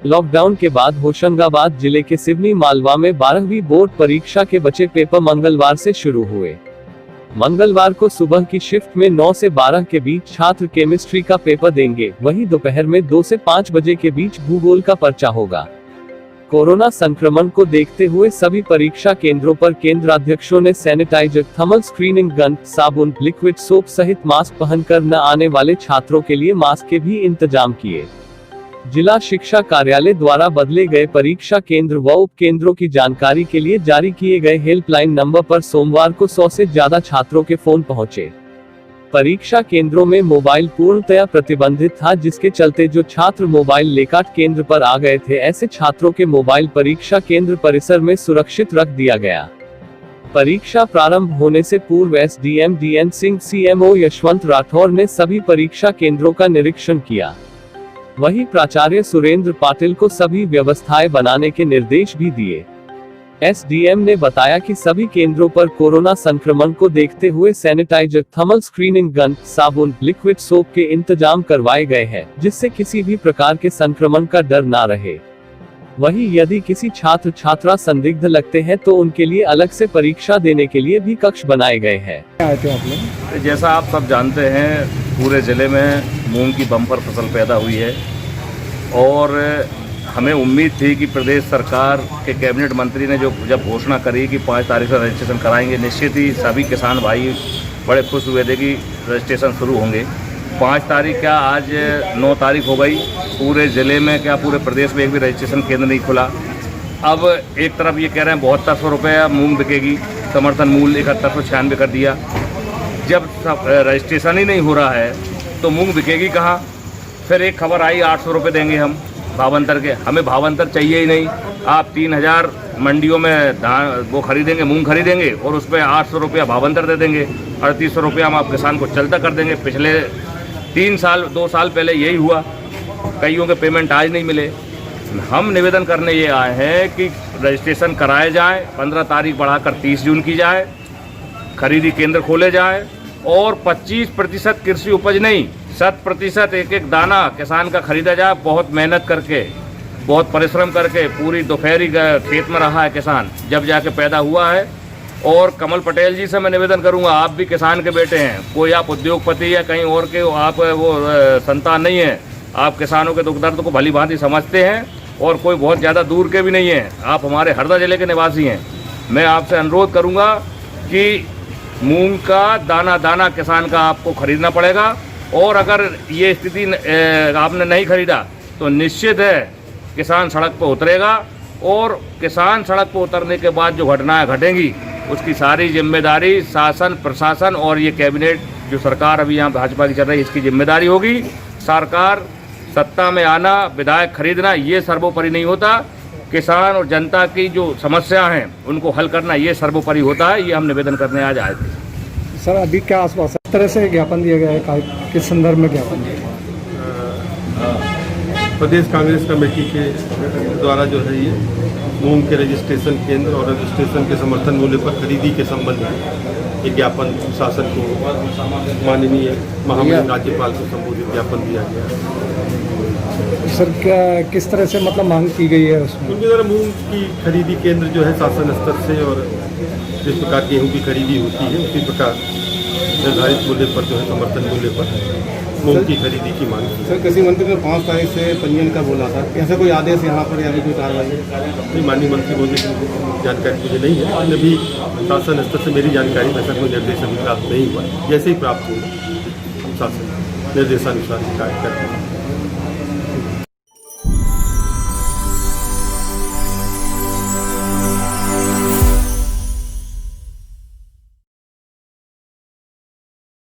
Lockdown के बाद होशंगाबाद जिले के सिवनी मालवा में 12वीं बोर्ड परीक्षा के बचे पेपर मंगलवार से शुरू हुए। मंगलवार को सुबह की शिफ्ट में 9 से 12 के बीच छात्र केमिस्ट्री का पेपर देंगे, वहीं दोपहर में 2 से 5 बजे के बीच भूगोल का पर्चा होगा। कोरोना संक्रमण को देखते हुए सभी परीक्षा केंद्रों पर केंद्राध्यक्षों ने सैनिटाइजर, थर्मल स्क्रीनिंग गन, साबुन, लिक्विड सोप सहित मास्क पहनकर न आने वाले छात्रों के लिए मास्क के भी इंतजाम किए। जिला शिक्षा कार्यालय द्वारा बदले गए परीक्षा केंद्र व उप केंद्रों की जानकारी के लिए जारी किए गए हेल्पलाइन नंबर पर सोमवार को 100 से ज्यादा छात्रों के फोन पहुंचे। परीक्षा केंद्रों में मोबाइल पूर्णतया प्रतिबंधित था, जिसके चलते जो छात्र मोबाइल लेकर केंद्र पर आ गए थे, ऐसे छात्रों के मोबाइल परीक्षा केंद्र परिसर में सुरक्षित रख दिया गया। परीक्षा प्रारंभ होने से पूर्व SDM DN Singh, CMO Yashwant Rathore ने सभी परीक्षा केंद्रों का निरीक्षण किया। वहीं प्राचार्य सुरेंद्र पाटिल को सभी व्यवस्थाएं बनाने के निर्देश भी दिए। एसडीएम ने बताया कि सभी केंद्रों पर कोरोना संक्रमण को देखते हुए सैनिटाइजर, थर्मल स्क्रीनिंग गन, साबुन, लिक्विड सोप के इंतजाम करवाए गए हैं, जिससे किसी भी प्रकार के संक्रमण का डर ना रहे। वहीं यदि किसी छात्र छात्रा संदिग्ध लगते हैं तो उनके लिए अलग से परीक्षा देने के लिए भी कक्ष बनाए गए हैं। जैसा आप सब जानते हैं, पूरे जिले में मूंग की बम्पर फसल पैदा हुई है और हमें उम्मीद थी कि प्रदेश सरकार के कैबिनेट मंत्री ने जब घोषणा करी कि 5 तारीख से रजिस्ट्रेशन कराएंगे, निश्चित ही सभी किसान भाई बड़े खुश हुए थे कि रजिस्ट्रेशन शुरू होंगे। 5 तारीख क्या, आज 9 तारीख हो गई। पूरे ज़िले में क्या, पूरे प्रदेश में एक भी रजिस्ट्रेशन केंद्र नहीं खुला। अब एक तरफ ये कह रहे हैं 7200 रुपये मूँग बिकेगी, समर्थन मूल्य 7196 कर दिया। जब रजिस्ट्रेशन ही नहीं हो रहा है तो मूँग बिकेगी कहाँ? फिर एक खबर आई 800 रुपये देंगे हम भावांतर के। हमें भावांतर चाहिए ही नहीं। आप 3000 मंडियों में वो खरीदेंगे, मूंग खरीदेंगे और उस पर 800 रुपया भावांतर दे देंगे, 3800 रुपया हम आप किसान को चलता कर देंगे। पिछले 2 साल पहले यही हुआ, कईयों के पेमेंट आज नहीं मिले। हम निवेदन करने ये आए हैं कि रजिस्ट्रेशन कराए जाए, 15 तारीख बढ़ाकर 30 जून की जाए, खरीदी केंद्र खोले जाए और 25% कृषि उपज नहीं, 100% एक दाना किसान का खरीदा जाए। बहुत मेहनत करके, बहुत परिश्रम करके पूरी दोपहरी खेत में रहा है किसान, जब जाके पैदा हुआ है। और कमल पटेल जी से मैं निवेदन करूंगा, आप भी किसान के बेटे हैं, कोई आप उद्योगपति या कहीं और के आप वो संतान नहीं है। आप किसानों के दुख दर्द को भली भांति समझते हैं और कोई बहुत ज़्यादा दूर के भी नहीं हैं। आप हमारे हरदा जिले के निवासी हैं। मैं आपसे अनुरोध करूँगा कि मूंग का दाना किसान का आपको खरीदना पड़ेगा और अगर ये स्थिति आपने नहीं खरीदा तो निश्चित है किसान सड़क पर उतरेगा और किसान सड़क पर उतरने के बाद जो घटनाएं घटेंगी उसकी सारी जिम्मेदारी शासन, प्रशासन और ये कैबिनेट जो सरकार अभी यहाँ भाजपा की चल रही है, इसकी जिम्मेदारी होगी। सरकार सत्ता में आना, विधायक खरीदना ये सर्वोपरि नहीं होता। किसान और जनता की जो समस्या हैं उनको हल करना ये सर्वोपरि होता है। ये हम निवेदन करने आज आए थे। सर, अभी क्या आसपास इस तरह से ज्ञापन दिया गया है, किस संदर्भ में ज्ञापन दिया? प्रदेश कांग्रेस कमेटी के द्वारा जो है ये मूंग के रजिस्ट्रेशन केंद्र और रजिस्ट्रेशन के समर्थन मूल्य पर खरीदी के संबंध में एक ज्ञापन शासन को, माननीय महामहिम राज्यपाल को संबोधित ज्ञापन दिया गया। सर, क्या किस तरह से मतलब मांग की गई है उसमें? उनके द्वारा मूंग की खरीदी केंद्र जो है शासन स्तर से, और जिस प्रकार गेहूँ की खरीदी होती है उसी प्रकार निर्धारित मूल्य पर जो है समर्थन मूल्य पर मूंग की खरीदी की मांग की। सर, कृषि मंत्री ने 5 तारीख से पंजीयन का बोला था, ऐसा कोई आदेश यहाँ पर या कोई कार्रवाई? माननीय मंत्री महोदय की जानकारी मुझे नहीं है, लेकिन अभी शासन स्तर से मेरी जानकारी में ऐसा कोई निर्देश अभी प्राप्त नहीं हुआ। जैसे ही प्राप्त होगा हम शासन निर्देशानुसार कार्य करते हैं।